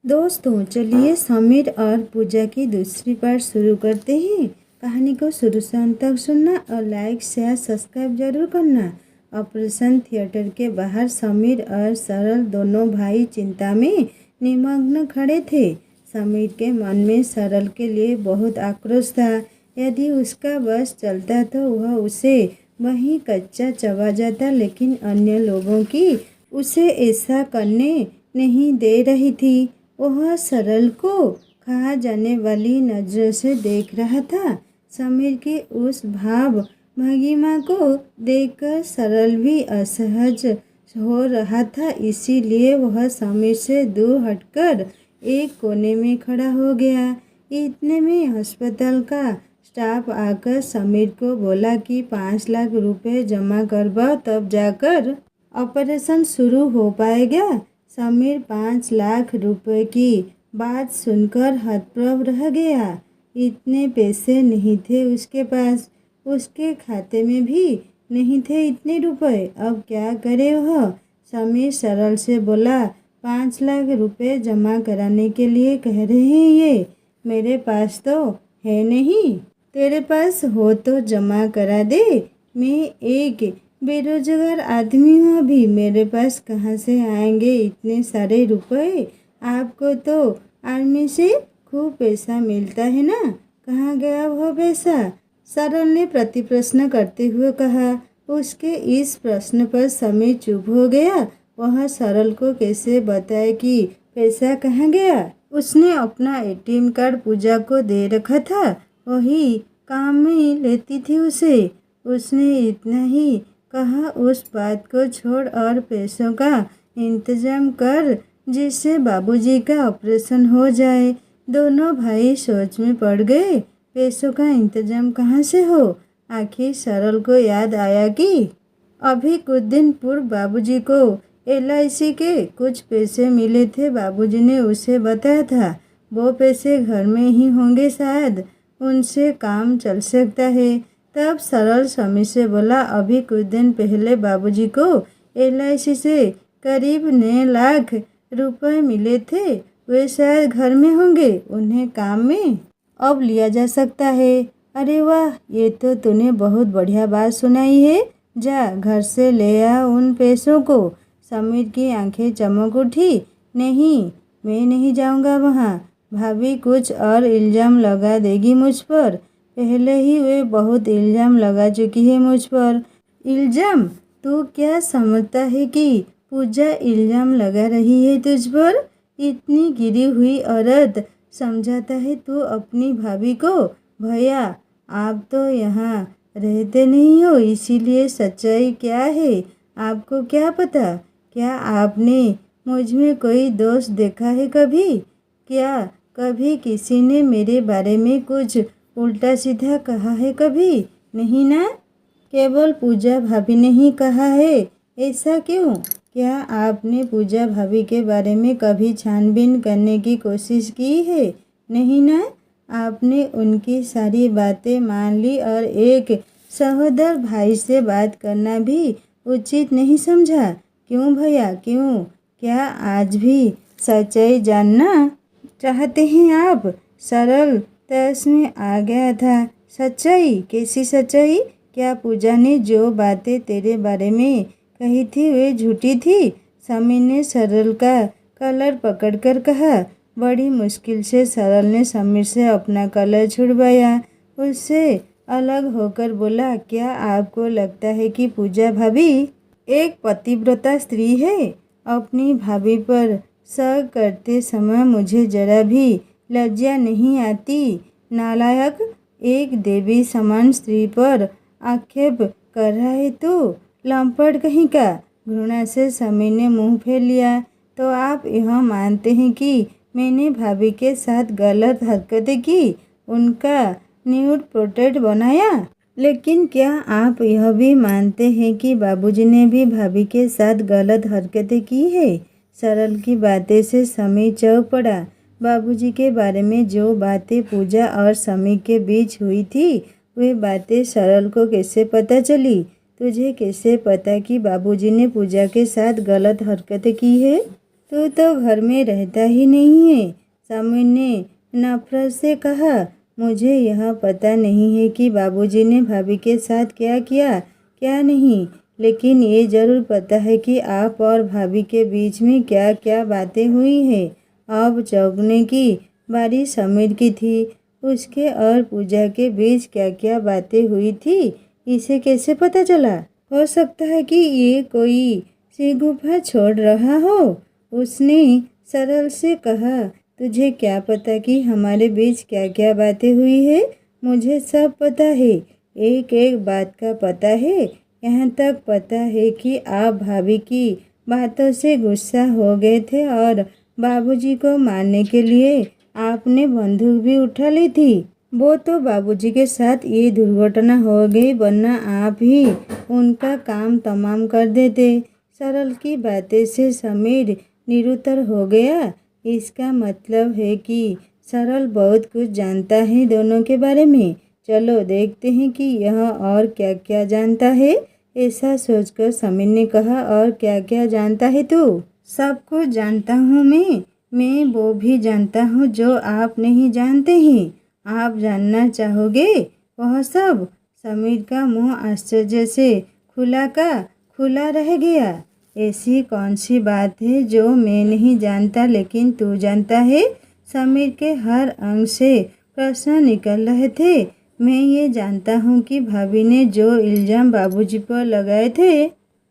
दोस्तों चलिए समीर और पूजा की दूसरी पार्ट शुरू करते हैं। कहानी को शुरू से अंत तक सुनना और लाइक शेयर सब्सक्राइब जरूर करना। ऑपरेशन थिएटर के बाहर समीर और सरल दोनों भाई चिंता में निमग्न खड़े थे। समीर के मन में सरल के लिए बहुत आक्रोश था। यदि उसका बस चलता तो वह उसे वहीं कच्चा चबा जाता, लेकिन अन्य लोगों की उसे ऐसा करने नहीं दे रही थी। वह सरल को खा जाने वाली नजरों से देख रहा था। समीर की उस भाव भंगिमा को देखकर सरल भी असहज हो रहा था, इसीलिए वह समीर से दूर हटकर एक कोने में खड़ा हो गया। इतने में अस्पताल का स्टाफ आकर समीर को बोला कि 5 लाख रुपए जमा करवाओ, तब जाकर ऑपरेशन शुरू हो पाएगा। समीर 5 लाख रुपए की बात सुनकर हतप्रभ रह गया। इतने पैसे नहीं थे उसके पास, उसके खाते में भी नहीं थे इतने रुपए। अब क्या करे वह? समीर सरल से बोला, 5 लाख रुपए जमा कराने के लिए कह रहे हैं ये, मेरे पास तो है नहीं। तेरे पास हो तो जमा करा दे। मैं एक बेरोजगार आदमी हूँ, अभी मेरे पास कहाँ से आएंगे इतने सारे रुपए? आपको तो आर्मी से खूब पैसा मिलता है ना, कहाँ गया वह पैसा? सरल ने प्रति प्रश्न करते हुए कहा। उसके इस प्रश्न पर समीर चुप हो गया। वह सरल को कैसे बताए कि पैसा कहाँ गया? उसने अपना एटीएम कार्ड पूजा को दे रखा था, वही काम में लेती थी उसे। उसने इतना ही कहा, उस बात को छोड़ और पैसों का इंतजाम कर जिससे बाबूजी का ऑपरेशन हो जाए। दोनों भाई सोच में पड़ गए। पैसों का इंतजाम कहाँ से हो? आखिर सरल को याद आया कि अभी कुछ दिन पूर्व बाबूजी को LIC के कुछ पैसे मिले थे। बाबूजी ने उसे बताया था वो पैसे घर में ही होंगे, शायद उनसे काम चल सकता है। तब सरल समीर से बोला, अभी कुछ दिन पहले बाबूजी को LIC से करीब 9 लाख रुपए मिले थे, वे शायद घर में होंगे, उन्हें काम में अब लिया जा सकता है। अरे वाह, ये तो तूने बहुत बढ़िया बात सुनाई है। जा घर से ले आ उन पैसों को। समीर की आंखें चमक उठी। नहीं, मैं नहीं जाऊंगा वहाँ। भाभी कुछ और इल्ज़ाम लगा देगी मुझ पर। पहले ही वे बहुत इल्ज़ाम लगा चुकी है मुझ पर। इल्ज़ाम? तू क्या समझता है कि पूजा इल्ज़ाम लगा रही है तुझ पर? इतनी गिरी हुई औरत समझाता है तू अपनी भाभी को? भैया, आप तो यहाँ रहते नहीं हो, इसीलिए सच्चाई क्या है आपको क्या पता? क्या आपने मुझ में कोई दोष देखा है कभी? क्या कभी किसी ने मेरे बारे में कुछ उल्टा सीधा कहा है कभी? नहीं ना? केवल पूजा भाभी ने ही कहा है। ऐसा क्यों? क्या आपने पूजा भाभी के बारे में कभी छानबीन करने की कोशिश की है? नहीं ना? आपने उनकी सारी बातें मान ली और एक सहोदर भाई से बात करना भी उचित नहीं समझा। क्यों भैया, क्यों? क्या आज भी सच्चाई जानना चाहते हैं आप? सरल तैश में आ गया था। सच्चाई? कैसी सच्चाई? क्या पूजा ने जो बातें तेरे बारे में कही थी वे झूठी थी? समीर ने सरल का कलर पकड़कर कहा। बड़ी मुश्किल से सरल ने समीर से अपना कलर छुड़वाया। उससे अलग होकर बोला, क्या आपको लगता है कि पूजा भाभी एक पतिव्रता स्त्री है? अपनी भाभी पर शक करते समय मुझे जरा भी लज्जा नहीं आती? नालायक, एक देवी समान स्त्री पर आक्षेप कर रहा है तू? लंपट कहीं का। घृणा से समीर ने मुंह फेर लिया। तो आप यह मानते हैं कि मैंने भाभी के साथ गलत हरकतें की, उनका न्यूड पोर्ट्रेट बनाया? लेकिन क्या आप यह भी मानते हैं कि बाबूजी ने भी भाभी के साथ गलत हरकतें की है? सरल की बातें से समीर चौंक पड़ा। बाबूजी के बारे में जो बातें पूजा और समीर के बीच हुई थी, वे बातें सरल को कैसे पता चली? तुझे कैसे पता कि बाबूजी ने पूजा के साथ गलत हरकतें की है? तू तो घर में रहता ही नहीं है, समीर ने नफरत से कहा। मुझे यह पता नहीं है कि बाबूजी ने भाभी के साथ क्या किया क्या नहीं, लेकिन ये ज़रूर पता है कि आप और भाभी के बीच में क्या क्या बातें हुई है। अब चौंकने की बारी समीर की थी। उसके और पूजा के बीच क्या क्या बातें हुई थी, इसे कैसे पता चला? हो सकता है कि ये कोई सी गुफा छोड़ रहा हो। उसने सरल से कहा, तुझे क्या पता कि हमारे बीच क्या क्या बातें हुई है? मुझे सब पता है, एक एक बात का पता है। यहाँ तक पता है कि आप भाभी की बातों से गुस्सा हो गए थे और बाबूजी को मारने के लिए आपने बंदूक भी उठा ली थी। वो तो बाबूजी के साथ ये दुर्घटना हो गई, वरना आप ही उनका काम तमाम कर देते। सरल की बातें से समीर निरुत्तर हो गया। इसका मतलब है कि सरल बहुत कुछ जानता है दोनों के बारे में। चलो देखते हैं कि यह और क्या क्या जानता है। ऐसा सोचकर समीर ने कहा, और क्या क्या जानता है तू? सब कुछ जानता हूँ मैं वो भी जानता हूँ जो आप नहीं जानते हैं। आप जानना चाहोगे वह सब? समीर का मुंह आश्चर्य से खुला का खुला रह गया। ऐसी कौन सी बात है जो मैं नहीं जानता लेकिन तू जानता है? समीर के हर अंग से प्रश्न निकल रहे थे। मैं ये जानता हूँ कि भाभी ने जो इल्ज़ाम बाबूजी पर लगाए थे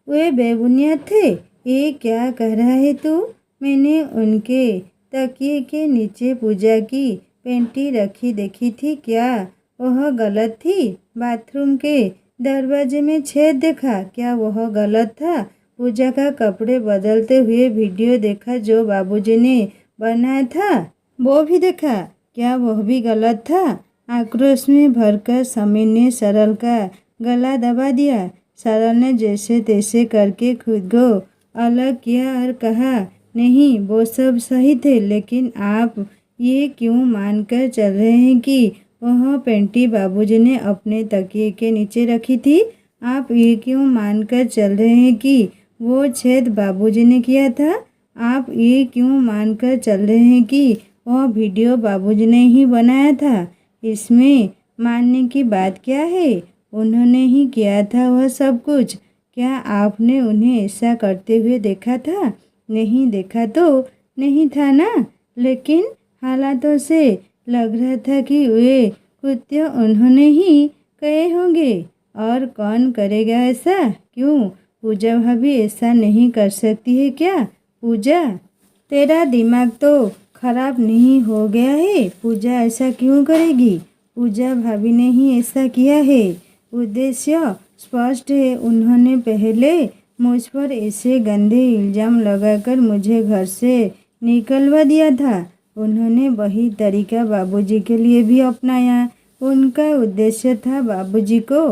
वे बेबुनियाद थे। ये क्या कह रहा है तू? मैंने उनके तकिए के नीचे पूजा की पेंटी रखी देखी थी, क्या वह गलत थी? बाथरूम के दरवाजे में छेद देखा, क्या वह गलत था? पूजा का कपड़े बदलते हुए वीडियो देखा जो बाबूजी ने बनाया था, वो भी देखा, क्या वह भी गलत था? आक्रोश में भरकर समीर ने सरल का गला दबा दिया। सरल ने जैसे तैसे करके खुद को अलग किया और कहा, नहीं वो सब सही थे, लेकिन आप ये क्यों मानकर चल रहे हैं कि वह पेंटी बाबूजी ने अपने तकिए के नीचे रखी थी? आप ये क्यों मानकर चल रहे हैं कि वो छेद बाबूजी ने किया था? आप ये क्यों मानकर चल रहे हैं कि वह वीडियो बाबूजी ने ही बनाया था? इसमें मानने की बात क्या है? उन्होंने ही किया था वह सब कुछ। क्या आपने उन्हें ऐसा करते हुए देखा था? नहीं देखा तो नहीं था ना, लेकिन हालातों से लग रहा था कि वे कृत्य उन्होंने ही कहे होंगे। और कौन करेगा ऐसा? क्यों पूजा भाभी ऐसा नहीं कर सकती है क्या? पूजा, तेरा दिमाग तो खराब नहीं हो गया है? पूजा ऐसा क्यों करेगी? पूजा भाभी ने ही ऐसा किया है। उद्देश्य स्पष्ट है। उन्होंने पहले मुझ पर ऐसे गंदे इल्ज़ाम लगाकर मुझे घर से निकलवा दिया था। उन्होंने वही तरीका बाबूजी के लिए भी अपनाया। उनका उद्देश्य था बाबूजी को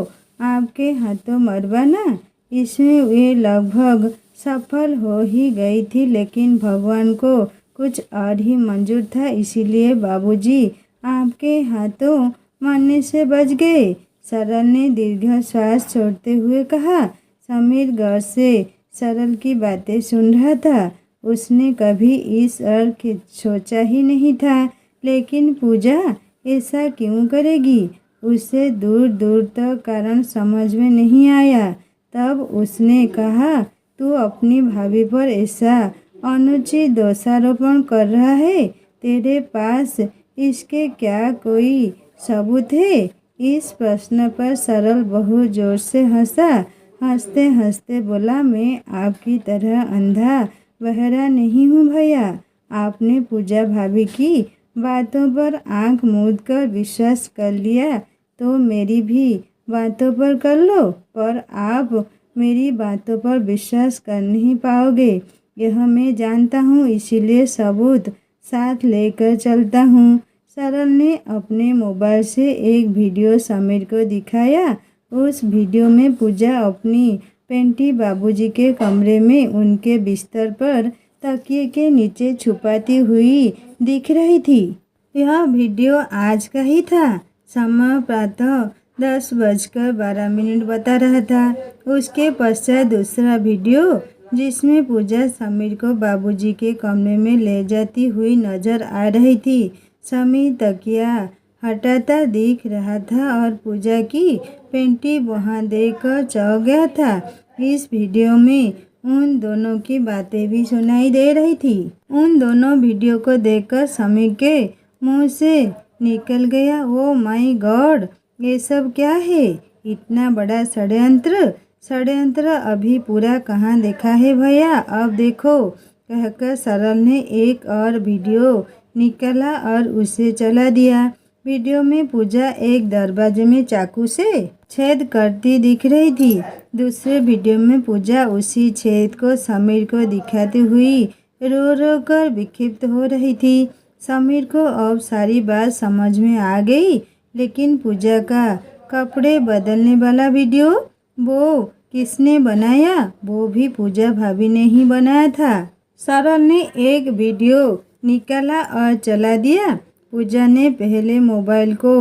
आपके हाथों मरवाना। इसमें वे लगभग सफल हो ही गई थी, लेकिन भगवान को कुछ और ही मंजूर था, इसीलिए बाबूजी आपके हाथों मरने से बच गए। सरल ने दीर्घ श्वास छोड़ते हुए कहा। समीर गौर से सरल की बातें सुन रहा था। उसने कभी इस अर्थ सोचा ही नहीं था, लेकिन पूजा ऐसा क्यों करेगी? उसे दूर दूर तक कारण समझ में नहीं आया। तब उसने कहा, तू अपनी भाभी पर ऐसा अनुचित दोषारोपण कर रहा है, तेरे पास इसके क्या कोई सबूत है? इस प्रश्न पर सरल बहुत जोर से हंसा। हंसते हंसते बोला, मैं आपकी तरह अंधा बहरा नहीं हूँ भैया। आपने पूजा भाभी की बातों पर आंख मूंद कर विश्वास कर लिया, तो मेरी भी बातों पर कर लो। पर आप मेरी बातों पर विश्वास कर नहीं पाओगे, यह मैं जानता हूँ, इसीलिए सबूत साथ लेकर चलता हूँ। सरल ने अपने मोबाइल से एक वीडियो समीर को दिखाया। उस वीडियो में पूजा अपनी पेंटी बाबूजी के कमरे में उनके बिस्तर पर तकिए के नीचे छुपाती हुई दिख रही थी। यह वीडियो आज का ही था। समय प्रातः 10:12 बता रहा था। उसके पश्चात दूसरा वीडियो जिसमें पूजा समीर को बाबूजी के कमरे में ले जाती हुई नजर आ रही थी। समीर तकिया हटाता दिख रहा था और पूजा की पेंटी वहाँ देखकर चौंक गया था। इस वीडियो में उन दोनों की बातें भी सुनाई दे रही थी। उन दोनों वीडियो को देखकर समीर के मुंह से निकल गया, ओ माय गॉड, ये सब क्या है? इतना बड़ा षड्यंत्र अभी पूरा कहाँ देखा है भैया, अब देखो, कहकर सरल ने एक और वीडियो निकाला और उसे चला दिया। वीडियो में पूजा एक दरवाजे में चाकू से छेद करती दिख रही थी। दूसरे वीडियो में पूजा उसी छेद को समीर को दिखाती हुई रो रो कर विक्षिप्त हो रही थी। समीर को अब सारी बात समझ में आ गई, लेकिन पूजा का कपड़े बदलने वाला वीडियो वो किसने बनाया? वो भी पूजा भाभी ने ही बनाया था। सरल ने एक वीडियो निकाला और चला दिया। पूजा ने पहले मोबाइल को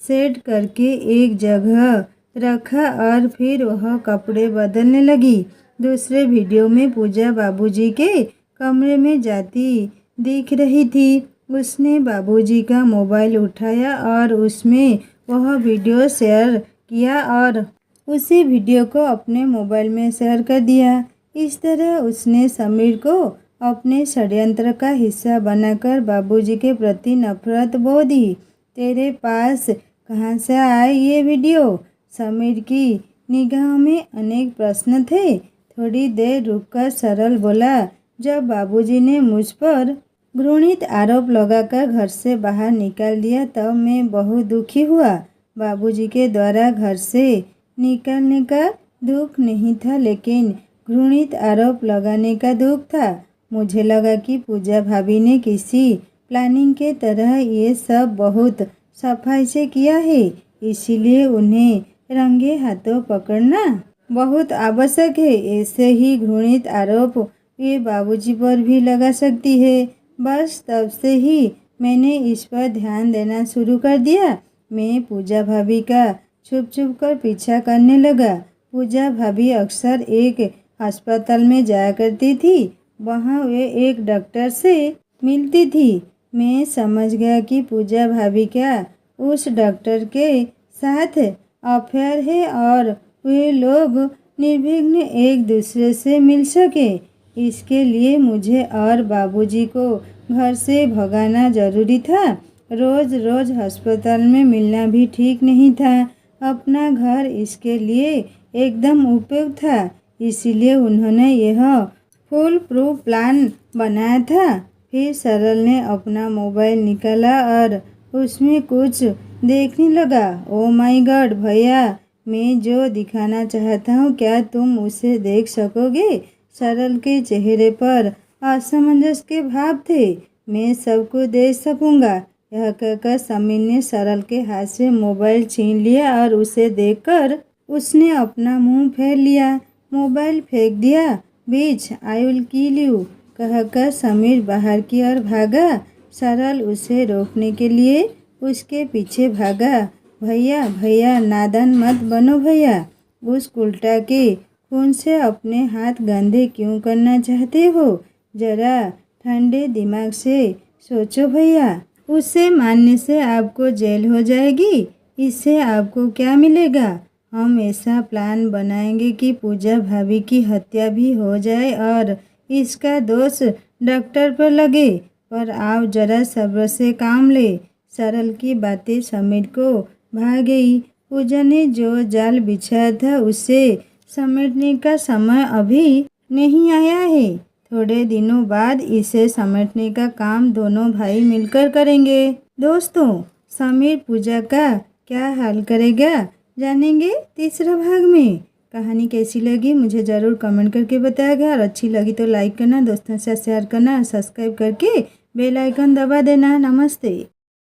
सेट करके एक जगह रखा और फिर वह कपड़े बदलने लगी। दूसरे वीडियो में पूजा बाबूजी के कमरे में जाती दिख रही थी। उसने बाबूजी का मोबाइल उठाया और उसमें वह वीडियो शेयर किया और उसी वीडियो को अपने मोबाइल में शेयर कर दिया। इस तरह उसने समीर को अपने षड्यंत्र का हिस्सा बनाकर बाबूजी के प्रति नफरत बो दी। तेरे पास कहाँ से आए ये वीडियो? समीर की निगाह में अनेक प्रश्न थे। थोड़ी देर रुककर सरल बोला, जब बाबूजी ने मुझ पर घृणित आरोप लगाकर घर से बाहर निकाल दिया तब मैं बहुत दुखी हुआ। बाबूजी के द्वारा घर से निकालने का दुख नहीं था, लेकिन घृणित आरोप लगाने का दुख था। मुझे लगा कि पूजा भाभी ने किसी प्लानिंग के तरह ये सब बहुत सफाई से किया है, इसीलिए उन्हें रंगे हाथों पकड़ना बहुत आवश्यक है। ऐसे ही घृणित आरोप ये बाबूजी पर भी लगा सकती है। बस तब से ही मैंने इस पर ध्यान देना शुरू कर दिया। मैं पूजा भाभी का छुप छुप कर पीछा करने लगा। पूजा भाभी अक्सर एक अस्पताल में जाया करती थी। वहाँ वे एक डॉक्टर से मिलती थी। मैं समझ गया कि पूजा भाभी का उस डॉक्टर के साथ अफेयर है और वे लोग निर्विघ्न एक दूसरे से मिल सके। इसके लिए मुझे और बाबूजी को घर से भगाना जरूरी था। रोज रोज अस्पताल में मिलना भी ठीक नहीं था। अपना घर इसके लिए एकदम उपयुक्त था, इसीलिए उन्होंने यह फुल प्रूफ प्लान बनाया था। फिर सरल ने अपना मोबाइल निकाला और उसमें कुछ देखने लगा। ओ माय गॉड भैया, मैं जो दिखाना चाहता हूँ क्या तुम उसे देख सकोगे? सरल के चेहरे पर असमंजस के भाव थे। मैं सबको देख सकूँगा, यह कहकर समीर ने सरल के हाथ से मोबाइल छीन लिया और उसे देखकर उसने अपना मुंह फेर लिया, मोबाइल फेंक दिया। बीच आई विल किल यू कहकर समीर बाहर की ओर भागा। सरल उसे रोकने के लिए उसके पीछे भागा। भैया भैया, नादान मत बनो भैया, उस उल्टा के खून से अपने हाथ गंदे क्यों करना चाहते हो? जरा ठंडे दिमाग से सोचो भैया। उसे मारने से आपको जेल हो जाएगी, इससे आपको क्या मिलेगा? हम ऐसा प्लान बनाएंगे कि पूजा भाभी की हत्या भी हो जाए और इसका दोष डॉक्टर पर लगे। पर आप जरा सब्र से काम ले। सरल की बातें समीर को भा गई। पूजा ने जो जाल बिछाया था उसे समेटने का समय अभी नहीं आया है। थोड़े दिनों बाद इसे समेटने का काम दोनों भाई मिलकर करेंगे। दोस्तों, समीर पूजा का क्या हाल करेगा जानेंगे तीसरा भाग में। कहानी कैसी लगी मुझे ज़रूर कमेंट करके बताएगा और अच्छी लगी तो लाइक करना, दोस्तों से शेयर करना और सब्सक्राइब करके बेल आइकन दबा देना। नमस्ते।